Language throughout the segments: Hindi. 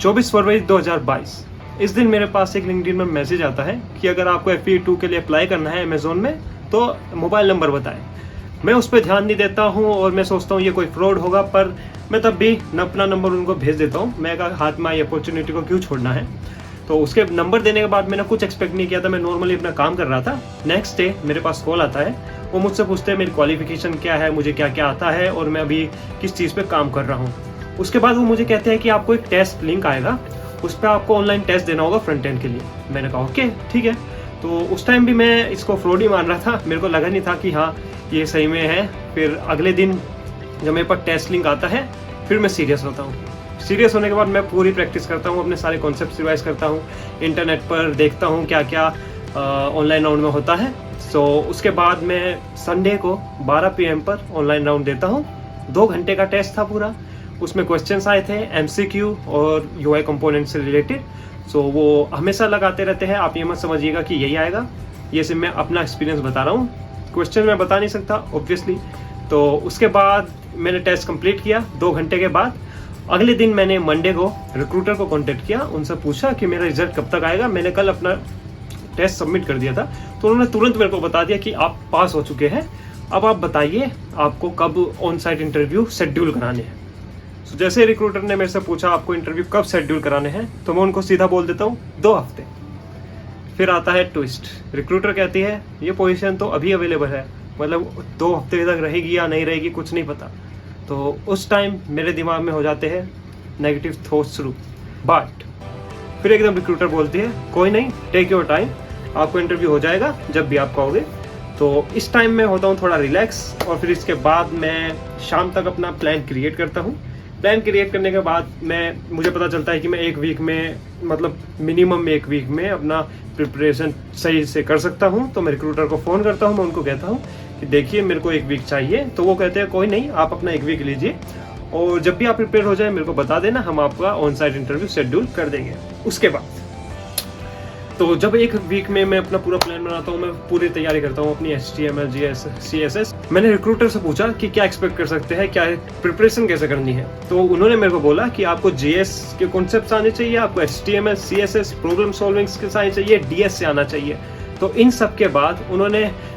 24 फरवरी 2022। इस दिन मेरे पास एक लिंक्डइन में मैसेज आता है कि अगर आपको FE2 के लिए अप्लाई करना है अमेजोन में तो मोबाइल नंबर बताएं। मैं उस पर ध्यान नहीं देता हूँ और मैं सोचता हूँ ये कोई फ्रॉड होगा, पर मैं तब भी अपना नंबर उनको भेज देता हूँ। मैं कहा हाथ में आई अपॉर्चुनिटी को क्यों छोड़ना है। तो उसके नंबर देने के बाद मैंने कुछ एक्सपेक्ट नहीं किया था, मैं नॉर्मली अपना काम कर रहा था। नेक्स्ट डे मेरे पास कॉल आता है, वो मुझसे पूछते हैं मेरी क्वालिफिकेशन क्या है, मुझे क्या क्या आता है और मैं अभी किस चीज़ पे काम कर रहा हूँ। उसके बाद वो मुझे कहते हैं कि आपको एक टेस्ट लिंक आएगा, उस पर आपको ऑनलाइन टेस्ट देना होगा फ्रंट एंड के लिए। मैंने कहा ओके ठीक है। तो उस टाइम भी मैं इसको फ्रॉड ही मान रहा था, मेरे को लगा नहीं था कि हाँ ये सही में है। फिर अगले दिन जब मेरे पास टेस्ट लिंक आता है फिर मैं सीरियस होता हूँ। सीरियस होने के बाद मैं पूरी प्रैक्टिस करता हूँ, अपने सारे कॉन्सेप्ट रिवाइज करता हूँ, इंटरनेट पर देखता हूँ क्या क्या ऑनलाइन राउंड में होता है। सो उसके बाद मैं संडे को 12 PM पर ऑनलाइन राउंड देता हूँ। 2 घंटे का टेस्ट था पूरा, उसमें क्वेश्चंस आए थे MCQ और UI कंपोनेंट से रिलेटेड। सो वो हमेशा लगाते रहते हैं, आप ये मत समझिएगा कि यही आएगा, ये सिर्फ मैं अपना एक्सपीरियंस बता रहा हूँ, क्वेश्चन मैं बता नहीं सकता ऑब्वियसली। तो उसके बाद मैंने टेस्ट कंप्लीट किया 2 घंटे के बाद। अगले दिन मैंने मंडे को रिक्रूटर को कांटेक्ट किया, उनसे पूछा कि मेरा रिजल्ट कब तक आएगा। मैंने कल अपना टेस्ट सबमिट कर दिया था, तो उन्होंने तुरंत मेरे को बता दिया कि आप पास हो चुके हैं, अब आप बताइए आपको कब ऑन साइट इंटरव्यू शेड्यूल कराने हैं। तो जैसे रिक्रूटर ने मेरे से पूछा आपको इंटरव्यू कब शेड्यूल कराने हैं, तो मैं उनको सीधा बोल देता हूँ 2 हफ्ते। फिर आता है ट्विस्ट, रिक्रूटर कहती है ये पोजीशन तो अभी अवेलेबल है, मतलब 2 हफ्ते तक रहेगी या नहीं रहेगी कुछ नहीं पता। तो उस टाइम मेरे दिमाग में हो जाते हैं नेगेटिव थॉट्स शुरू। बट फिर एकदम रिक्रूटर बोलती है कोई नहीं, टेक योर टाइम, आपको इंटरव्यू हो जाएगा जब भी आप कहोगे। तो इस टाइम में होता हूँ थोड़ा रिलैक्स, और फिर इसके बाद मैं शाम तक अपना प्लान क्रिएट करता हूँ। प्लान क्रिएट करने के बाद मुझे पता चलता है कि मैं 1 वीक में, मतलब मिनिमम 1 वीक में अपना प्रिपरेशन सही से कर सकता हूँ। तो मैं रिक्रूटर को फ़ोन करता हूँ, मैं उनको कहता हूँ कि देखिए मेरे को 1 वीक चाहिए। तो वो कहते हैं कोई नहीं, आप अपना 1 वीक लीजिए और जब भी आप प्रिपेयर हो जाए मेरे को बता देना, हम आपका ऑन साइट इंटरव्यू शेड्यूल कर देंगे। उसके बाद तो जब 1 वीक में मैं अपना पूरा प्लान बनाता हूँ, मैं पूरी तैयारी करता हूँ अपनी HTML CSS। मैंने रिक्रूटर से पूछा कि क्या एक्सपेक्ट कर सकते हैं, क्या प्रिपरेशन कैसे करनी है। तो उन्होंने मेरे को बोला कि आपको JS के कॉन्सेप्ट्स आने चाहिए, आपको HTML CSS problem solving skills आनी चाहिए, DS से आना चाहिए। तो इन सब के बाद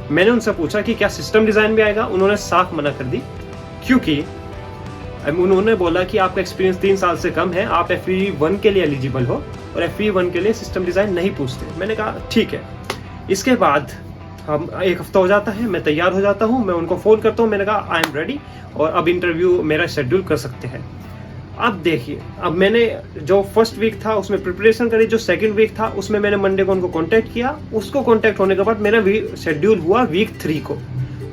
मैंने उनसे पूछा कि क्या सिस्टम डिज़ाइन भी आएगा। उन्होंने साफ मना कर दी, क्योंकि उन्होंने बोला कि आपका एक्सपीरियंस 3 साल से कम है, आप FE1 के लिए एलिजिबल हो और FE1 के लिए सिस्टम डिज़ाइन नहीं पूछते। मैंने कहा ठीक है। इसके बाद हम 1 हफ्ता हो जाता है, मैं तैयार हो जाता हूँ, मैं उनको फ़ोन करता हूँ, मैंने कहा आई एम रेडी और अब इंटरव्यू मेरा शेड्यूल कर सकते हैं। अब देखिए, अब मैंने जो फर्स्ट वीक था उसमें प्रिपरेशन करी, जो सेकंड वीक था उसमें मैंने मंडे को उनको कांटेक्ट किया। उसको कांटेक्ट होने के बाद मेरा शेड्यूल हुआ वीक 3 को।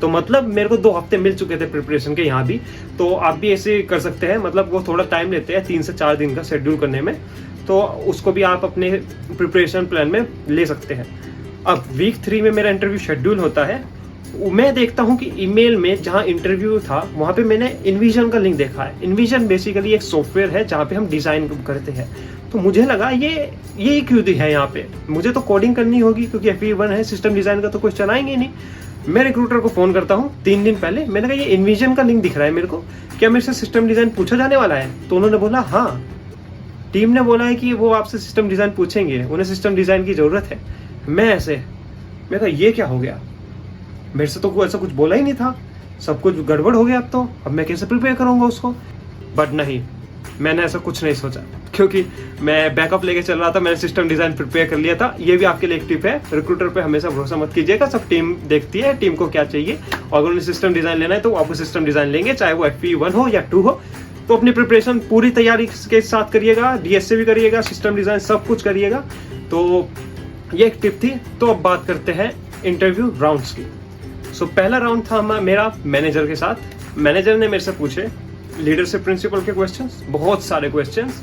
तो मतलब मेरे को 2 हफ्ते मिल चुके थे प्रिपरेशन के यहाँ भी। तो आप भी ऐसे कर सकते हैं, मतलब वो थोड़ा टाइम लेते हैं 3 से 4 दिन का शेड्यूल करने में, तो उसको भी आप अपने प्रिपरेशन प्लान में ले सकते हैं। अब वीक 3 में मेरा इंटरव्यू शेड्यूल होता है। मैं देखता हूँ कि ईमेल में जहाँ इंटरव्यू था वहाँ पे मैंने इनविजन का लिंक देखा है। इनविजन बेसिकली एक सॉफ्टवेयर है जहाँ पे हम डिज़ाइन करते हैं। तो मुझे लगा ये क्यों है यहाँ पे, मुझे तो कोडिंग करनी होगी क्योंकि FE1 है, सिस्टम डिज़ाइन का तो कुछ चलाएंगे नहीं। मैं रिक्रूटर को फ़ोन करता हूँ 3 दिन पहले, मैंने कहा ये इनविजन का लिंक दिख रहा है मेरे को, क्या मेरे से सिस्टम डिज़ाइन पूछा जाने वाला है। तो उन्होंने बोला हाँ, टीम ने बोला है कि वो आपसे सिस्टम डिज़ाइन पूछेंगे, उन्हें सिस्टम डिज़ाइन की ज़रूरत है। मैं कहा ये क्या हो गया, मेरे से तो ऐसा कुछ बोला ही नहीं था, सब कुछ गड़बड़ हो गया। अब मैं कैसे प्रिपेयर करूँगा उसको। बट नहीं, मैंने ऐसा कुछ नहीं सोचा, क्योंकि मैं बैकअप लेके चल रहा था। मैंने सिस्टम डिज़ाइन प्रिपेयर कर लिया था। ये भी आपके लिए एक टिप है, रिक्रूटर पे हमेशा भरोसा मत कीजिएगा, सब टीम देखती है, टीम को क्या चाहिए। और अगर उन्हें सिस्टम डिज़ाइन लेना है तो आपको सिस्टम डिज़ाइन लेंगे, चाहे वो FE1 हो या 2 हो। तो अपनी प्रिपरेशन पूरी तैयारी के साथ करिएगा, DS से भी करिएगा, सिस्टम डिज़ाइन सब कुछ करिएगा। तो ये एक टिप थी। तो अब बात करते हैं इंटरव्यू राउंड्स की। सो पहला राउंड था मेरा मैनेजर के साथ। मैनेजर ने मेरे से पूछे लीडरशिप प्रिंसिपल के क्वेश्चंस, बहुत सारे क्वेश्चंस।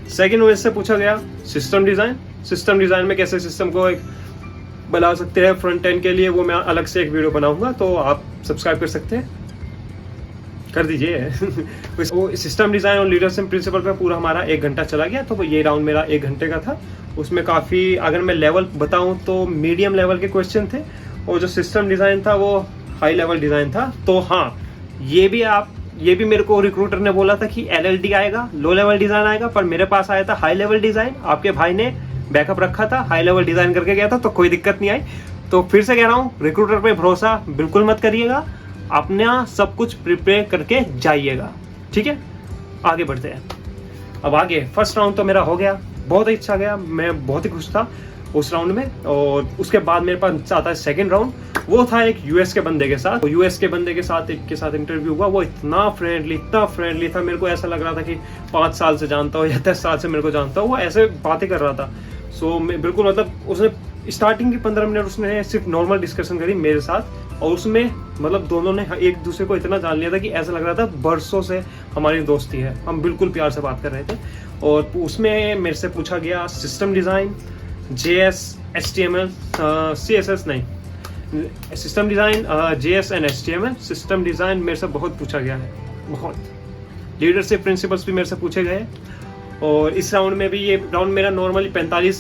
सेकंड मेरे से पूछा गया सिस्टम डिज़ाइन में कैसे सिस्टम को एक बना सकते हैं फ्रंट एंड के लिए, वो मैं अलग से एक वीडियो बनाऊंगा, तो आप सब्सक्राइब कर सकते हैं, कर दीजिए। वो सिस्टम डिज़ाइन और लीडरशिप प्रिंसिपल पे पूरा हमारा 1 घंटा चला गया। तो ये राउंड मेरा 1 घंटे का था। उसमें काफ़ी, अगर मैं लेवल बताऊँ तो मीडियम लेवल के क्वेश्चन थे, और जो सिस्टम डिज़ाइन था वो हाई लेवल डिज़ाइन था। तो हाँ, ये भी आप ये भी मेरे को रिक्रूटर ने बोला था कि LLD आएगा, लो लेवल डिज़ाइन आएगा, पर मेरे पास आया था हाई लेवल डिज़ाइन। आपके भाई ने बैकअप रखा था, हाई लेवल डिज़ाइन करके गया था, तो कोई दिक्कत नहीं आई। तो फिर से कह रहा हूँ, रिक्रूटर पे भरोसा बिल्कुल मत करिएगा, अपना सब कुछ प्रिपेयर करके जाइएगा, ठीक है। आगे बढ़ते हैं। अब आगे फर्स्ट राउंड तो मेरा हो गया, बहुत ही अच्छा गया, मैं बहुत ही खुश था उस राउंड में। और उसके बाद मेरे पास आता है सेकंड राउंड। वो था एक यूएस के बंदे के साथ। यूएस के बंदे के साथ इंटरव्यू हुआ। वो इतना फ्रेंडली था, मेरे को ऐसा लग रहा था कि 5 साल से जानता हो या 10 साल से मेरे को जानता हो। वो ऐसे बातें कर रहा था। सो मैं बिल्कुल, मतलब उसने स्टार्टिंग की 15 मिनट उसने सिर्फ नॉर्मल डिस्कशन करी मेरे साथ, और उसमें मतलब दोनों ने एक दूसरे को इतना जान लिया था कि ऐसा लग रहा था बरसों से हमारी दोस्ती है। हम बिल्कुल प्यार से बात कर रहे थे। और उसमें मेरे से पूछा गया system design, JS, HTML, CSS नहीं, system design, JS and HTML। System design मेरे से बहुत पूछा गया है, बहुत। लीडरशिप प्रिंसिपल्स भी मेरे से पूछे गए। और इस राउंड में भी, ये राउंड मेरा नॉर्मली 45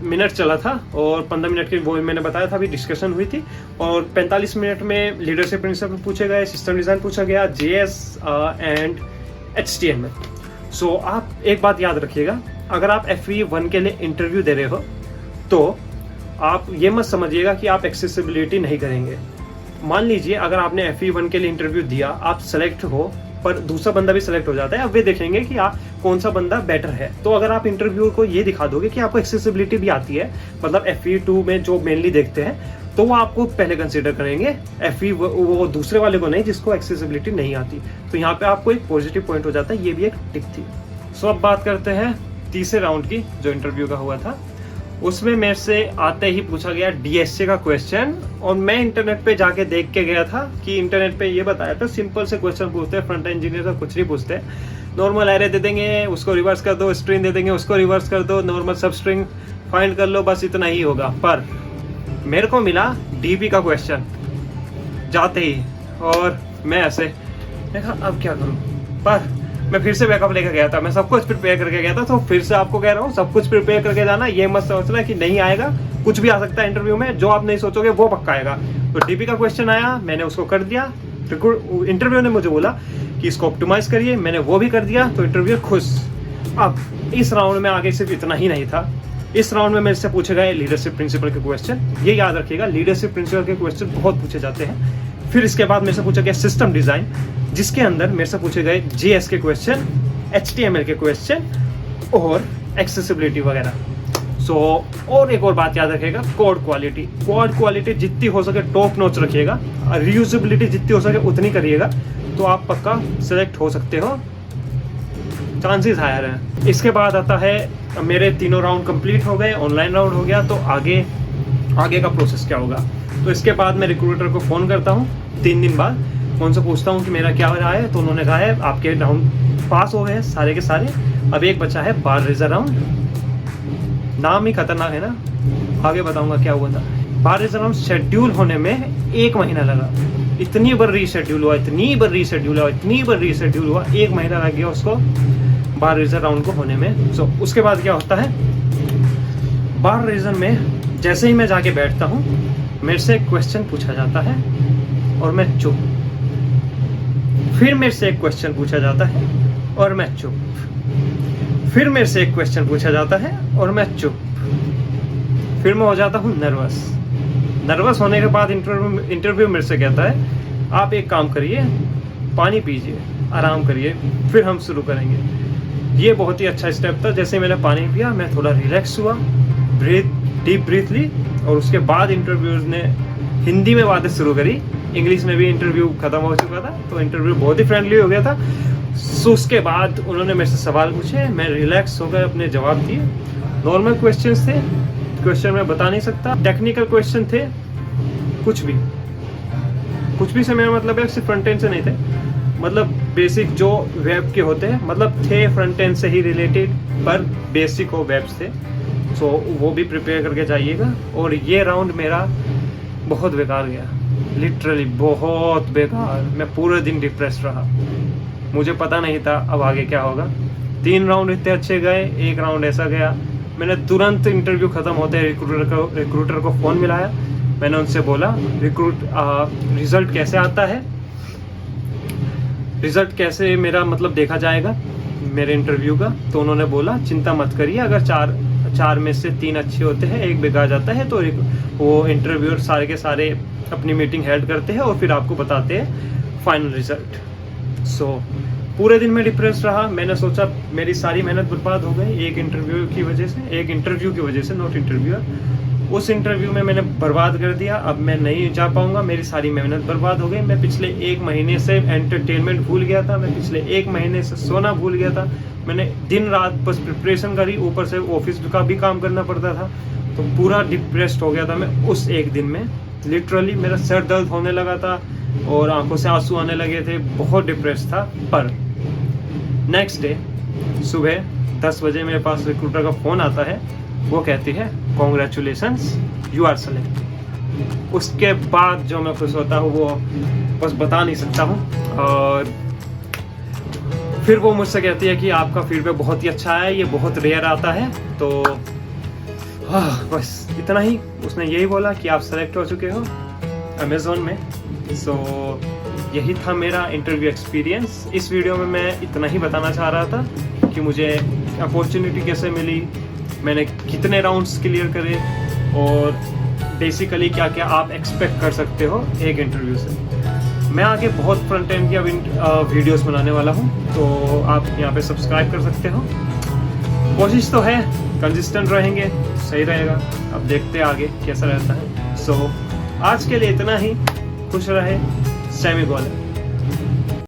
मिनट चला था, और 15 मिनट की वो मैंने बताया था अभी डिस्कशन हुई थी। और 45 मिनट में लीडरशिप प्रिंसिपल पूछे गए, सिस्टम डिज़ाइन पूछा गया, JS एंड HTML। सो आप एक बात याद रखिएगा, अगर आप FE1 के लिए इंटरव्यू दे रहे हो तो आप ये मत समझिएगा कि आप एक्सेसिबिलिटी नहीं करेंगे। मान लीजिए अगर आपने FE1 के लिए इंटरव्यू दिया, आप सेलेक्ट हो, पर दूसरा बंदा भी सेलेक्ट हो जाता है, अब वे देखेंगे कि आप कौन सा बंदा बेटर है। तो अगर आप इंटरव्यू को ये दिखा दोगे कि आपको एक्सेसिबिलिटी भी आती है, मतलब FE2 में जो मेनली देखते हैं, तो वो आपको पहले कंसीडर करेंगे, FE वो दूसरे वाले को नहीं जिसको एक्सेसिबिलिटी नहीं आती। तो यहाँ पे आपको एक पॉजिटिव पॉइंट हो जाता है, ये भी एक टिक थी। सो अब बात करते हैं तीसरे राउंड की, जो इंटरव्यू का हुआ था। उसमें मेरे से आते ही पूछा गया DSA का क्वेश्चन, और मैं इंटरनेट पे जाके देख के गया था कि इंटरनेट पे ये बताया था सिंपल से क्वेश्चन पूछते हैं, फ्रंट इंजीनियर का कुछ नहीं पूछते। नॉर्मल एरे दे देंगे, उसको रिवर्स कर दो, स्ट्रिंग दे देंगे, उसको रिवर्स कर दो, नॉर्मल सब स्ट्रिंग फाइंड कर लो, बस इतना ही होगा। पर मेरे को मिला DB का क्वेश्चन जाते ही, और मैं ऐसे देखा अब क्या करूँ। पर मैं फिर से बैकअप लेकर गया था, मैं सब कुछ प्रिपेयर करके गया था। तो फिर से आपको कह रहा हूँ, सब कुछ प्रिपेयर करके जाना, ये मत समझना कि नहीं आएगा, कुछ भी आ सकता है इंटरव्यू में, जो आप नहीं सोचोगे वो पक्का आएगा। तो DB का क्वेश्चन आया, मैंने उसको कर दिया। इंटरव्यू ने मुझे बोला कि इसको ऑप्टिमाइज करिए, मैंने वो भी कर दिया, तो इंटरव्यू खुश। अब इस राउंड में आगे सिर्फ इतना ही नहीं था, इस राउंड में मेरे से पूछे गए लीडरशिप प्रिंसिपल के क्वेश्चन। ये याद रखिएगा, लीडरशिप प्रिंसिपल के क्वेश्चन बहुत पूछे जाते हैं। फिर इसके बाद मेरे से पूछा गया सिस्टम डिज़ाइन, जिसके अंदर मेरे से पूछे गए JS के क्वेश्चन, HTML के क्वेश्चन और एक्सेसिबिलिटी वगैरह। सो और एक और बात याद रखिएगा, कोड क्वालिटी जितनी हो सके टॉप नॉच रखिएगा, रीयूजेबिलिटी जितनी हो सके उतनी करिएगा, तो आप पक्का सेलेक्ट हो सकते हो, चांसेस हायर हैं। इसके बाद आता है, मेरे तीनों राउंड कंप्लीट हो गए, ऑनलाइन राउंड हो गया, तो आगे का प्रोसेस क्या होगा। तो इसके बाद मैं रिक्रूटर को फ़ोन करता हूँ 3 दिन बाद, उनसे पूछता हूँ कि मेरा क्या रहा है। तो उन्होंने कहा है आपके राउंड पास हो गए सारे के सारे, अब एक बचा है बार रेजर राउंड। नाम ही खतरनाक है ना, आगे बताऊंगा क्या हुआ था। बार रेजर राउंड शेड्यूल होने में 1 महीना लगा, इतनी बार रीशेड्यूल हुआ, 1 महीना लग गया उसको बार रेजर राउंड को होने में। सो उसके बाद क्या होता है, बार रेजर में जैसे ही मैं जाके बैठता हूँ, मेरे से एक क्वेश्चन पूछा जाता है और मैं चुप। फिर मेरे से एक क्वेश्चन पूछा जाता है और मैं चुप। फिर मेरे से एक क्वेश्चन पूछा जाता है और मैं चुप। फिर मैं हो जाता हूँ नर्वस होने के बाद इंटरव्यू मेरे से कहता है आप एक काम करिए, पानी पीजिए, आराम करिए, फिर हम शुरू करेंगे। ये बहुत ही अच्छा स्टेप था। जैसे मैंने पानी पिया, मैं थोड़ा रिलैक्स हुआ, डीप ब्रीथ ली, और उसके बाद इंटरव्यूअर्स ने हिंदी में बातें शुरू करी। इंग्लिश में भी इंटरव्यू खत्म हो चुका था, तो इंटरव्यू बहुत ही फ्रेंडली हो गया था। सो उसके बाद उन्होंने मेरे से सवाल पूछे, मैं रिलैक्स होकर अपने जवाब दिए। नॉर्मल क्वेश्चंस थे, क्वेश्चन मैं बता नहीं सकता, टेक्निकल क्वेश्चन थे, कुछ भी से मेरा मतलब है सिर्फ फ्रंट एंड से नहीं थे, मतलब बेसिक जो वेब के होते हैं, मतलब थे फ्रंट एंड से ही रिलेटेड, पर बेसिक हो वेब्स थे। सो वो भी प्रिपेयर करके जाइएगा। और ये राउंड मेरा बहुत बेकार गया, लिटरली बहुत बेकार। मैं पूरे दिन डिप्रेस रहा, मुझे पता नहीं था अब आगे क्या होगा। 3 राउंड इतने अच्छे गए, 1 राउंड ऐसा गया। मैंने तुरंत इंटरव्यू ख़त्म होते रिक्रूटर को फ़ोन मिलाया। मैंने उनसे बोला रिज़ल्ट कैसे आता है। रिजल्ट कैसे मेरा मतलब देखा जाएगा मेरे इंटरव्यू का, तो उन्होंने बोला चिंता मत करिए, अगर चार में से 3 अच्छे होते हैं, 1 बिगाड़ जाता है, तो वो इंटरव्यूअर सारे के सारे अपनी मीटिंग हेल्ड करते हैं और फिर आपको बताते हैं फाइनल रिजल्ट। सो पूरे दिन में डिप्रेस रहा। मैंने सोचा मेरी सारी मेहनत बर्बाद हो गई एक इंटरव्यू की वजह से, नॉट इंटरव्यूअर। उस इंटरव्यू में मैंने बर्बाद कर दिया, अब मैं नहीं जा पाऊंगा, मेरी सारी मेहनत बर्बाद हो गई। मैं पिछले 1 महीने से एंटरटेनमेंट भूल गया था, मैं पिछले 1 महीने से सोना भूल गया था। मैंने दिन रात बस प्रिपरेशन करी, ऊपर से ऑफिस का भी काम करना पड़ता था, तो पूरा डिप्रेस्ड हो गया था मैं उस एक दिन में। लिटरली मेरा सर दर्द होने लगा था और आंखों से आंसू आने लगे थे, बहुत डिप्रेस था। पर नेक्स्ट डे सुबह 10 बजे मेरे पास रिक्रूटर का फ़ोन आता है, वो कहती है कॉन्ग्रेचुलेशंस यू आर सेलेक्ट। उसके बाद जो मैं खुश होता हूँ वो बस बता नहीं सकता हूँ। और फिर वो मुझसे कहती है कि आपका फीडबैक बहुत ही अच्छा है, ये बहुत रेयर आता है, तो बस इतना ही। उसने यही बोला कि आप सेलेक्ट हो चुके हो अमेज़ॉन में। सो यही था मेरा इंटरव्यू एक्सपीरियंस। इस वीडियो में मैं इतना ही बताना चाह रहा था कि मुझे अपॉर्चुनिटी कैसे मिली, मैंने कितने राउंड्स क्लियर करे और बेसिकली क्या क्या आप एक्सपेक्ट कर सकते हो एक इंटरव्यू से। मैं आगे बहुत फ्रंट एंड की अब वीडियोस बनाने वाला हूँ, तो आप यहाँ पे सब्सक्राइब कर सकते हो। कोशिश तो है, कंसिस्टेंट रहेंगे, सही रहेगा। अब देखते हैं आगे कैसा रहता है। सो आज के लिए इतना ही। खुश रहे। सैमी गोल।